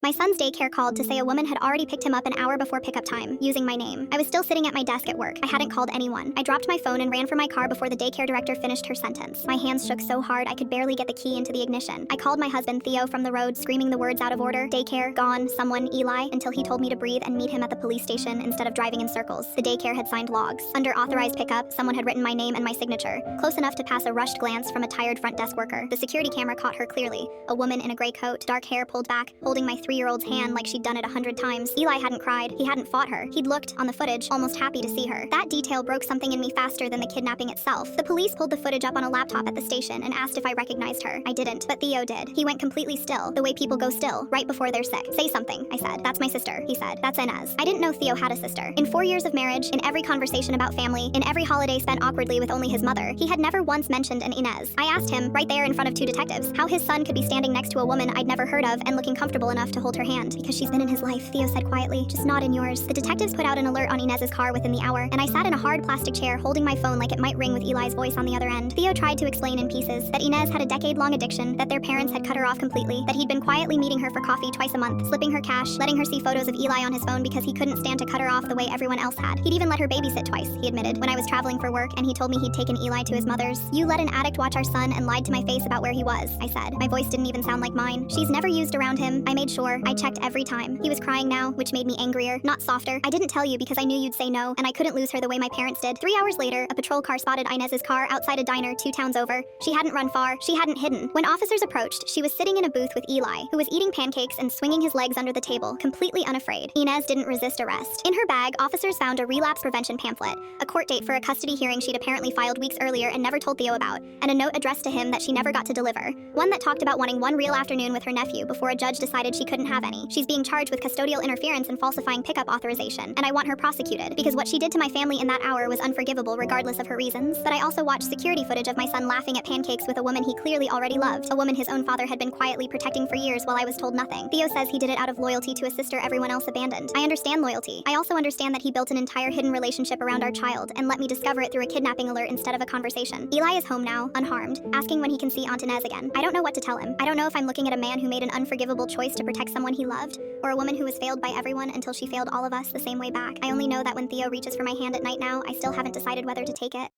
My son's daycare called to say a woman had already picked him up an hour before pickup time, using my name. I was still sitting at my desk at work. I hadn't called anyone. I dropped my phone and ran for my car before the daycare director finished her sentence. My hands shook so hard I could barely get the key into the ignition. I called my husband Theo from the road, screaming the words out of order: daycare, gone, someone, Eli, until he told me to breathe and meet him at the police station instead of driving in circles. The daycare had signed logs. Under authorized pickup, someone had written my name and my signature, close enough to pass a rushed glance from a tired front desk worker. The security camera caught her clearly. A woman in a gray coat, dark hair pulled back, holding my 3-year-old's hand like she'd done it 100 times. Eli hadn't cried. He hadn't fought her. He'd looked, on the footage, almost happy to see her. That detail broke something in me faster than the kidnapping itself. The police pulled the footage up on a laptop at the station and asked if I recognized her. I didn't, but Theo did. He went completely still, the way people go still, right before they're sick. Say something, I said. That's my sister, he said. That's Inez. I didn't know Theo had a sister. In 4 years of marriage, in every conversation about family, in every holiday spent awkwardly with only his mother, he had never once mentioned an Inez. I asked him, right there in front of 2 detectives, how his son could be standing next to a woman I'd never heard of and looking comfortable enough to hold her hand. Because she's been in his life, Theo said quietly, just not in yours. The detectives put out an alert on Inez's car within the hour, and I sat in a hard plastic chair holding my phone like it might ring with Eli's voice on the other end. Theo tried to explain in pieces that Inez had a decade-long addiction, that their parents had cut her off completely, that he'd been quietly meeting her for coffee twice a month, slipping her cash, letting her see photos of Eli on his phone because he couldn't stand to cut her off the way everyone else had. He'd even let her babysit twice, he admitted, when I was traveling for work and he told me he'd taken Eli to his mother's. You let an addict watch our son and lied to my face about where he was, I said. My voice didn't even sound like mine. She's never used around him. I made sure. I checked every time. He was crying now, which made me angrier, not softer. I didn't tell you because I knew you'd say no, and I couldn't lose her the way my parents did. 3 hours later, a patrol car spotted Inez's car outside a diner 2 towns over. She hadn't run far. She hadn't hidden. When officers approached, she was sitting in a booth with Eli, who was eating pancakes and swinging his legs under the table, completely unafraid. Inez didn't resist arrest. In her bag, officers found a relapse prevention pamphlet, a court date for a custody hearing she'd apparently filed weeks earlier and never told Theo about, and a note addressed to him that she never got to deliver. One that talked about wanting one real afternoon with her nephew before a judge decided she couldn't have any. She's being charged with custodial interference and falsifying pickup authorization, and I want her prosecuted, because what she did to my family in that hour was unforgivable regardless of her reasons. But I also watched security footage of my son laughing at pancakes with a woman he clearly already loved, a woman his own father had been quietly protecting for years while I was told nothing. Theo says he did it out of loyalty to a sister everyone else abandoned. I understand loyalty. I also understand that he built an entire hidden relationship around our child and let me discover it through a kidnapping alert instead of a conversation. Eli is home now, unharmed, asking when he can see Aunt Inez again. I don't know what to tell him. I don't know if I'm looking at a man who made an unforgivable choice to protect someone he loved, or a woman who was failed by everyone until she failed all of us the same way back. I only know that when Theo reaches for my hand at night now, I still haven't decided whether to take it.